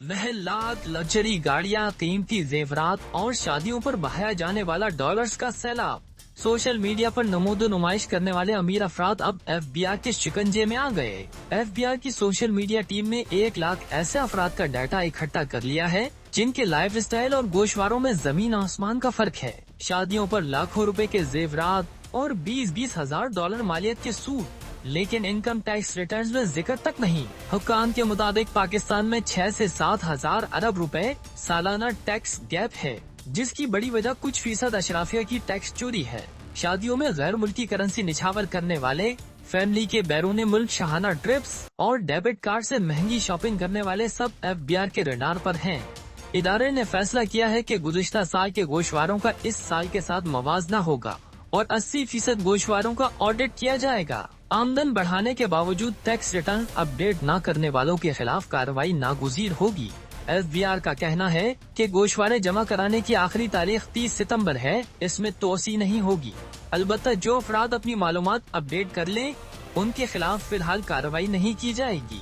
महलात, luxury गाड़ियां, कीमती जेवरात और शादियों पर बहाया जाने वाला डॉलर्स का सैलाब। सोशल मीडिया पर नमूदो नुमाइश करने वाले अमीर अफराद अब FBI के शिकंजे में आ गए। FBI की सोशल मीडिया टीम ने 1 लाख ऐसे अफराद का डाटा इकट्ठा कर लिया है जिनके लाइफ स्टाइल और गोशवारों में जमीन आसमान का फर्क है। शादियों पर लाखों रुपए के जेवरात और 20-20 हजार डॉलर मालियत के सूट, लेकिन इनकम टैक्स रिटर्न्स में जिक्र तक नहीं। हुक्काम के मुताबिक पाकिस्तान में 6 से 7 हजार अरब रुपए सालाना टैक्स गैप है, जिसकी बड़ी वजह कुछ फीसद अशराफिया की टैक्स चोरी है। शादियों में गैर मुल्की करेंसी निछावर करने वाले, फैमिली के बैरून मुल्क शाहाना ट्रिप्स और डेबिट कार्ड से महंगी शॉपिंग करने वाले सब FBI के रडार पर हैं। इदारे ने फैसला किया है कि गुज़िश्ता साल के गोशवारों का इस साल के साथ मवाजना होगा और 80% गोशवारों का ऑडिट किया जाएगा। आमदन बढ़ाने के बावजूद टैक्स रिटर्न अपडेट न करने वालों के खिलाफ कार्रवाई नागुज़ीर होगी। FBI का कहना है कि गोशवारे जमा कराने की आखिरी तारीख 30 सितंबर है। इसमें तोसी नहीं होगी। अलबत्ता जो अफराद अपनी मालूमात अपडेट कर लें, उनके खिलाफ फिलहाल कार्रवाई नहीं की जाएगी।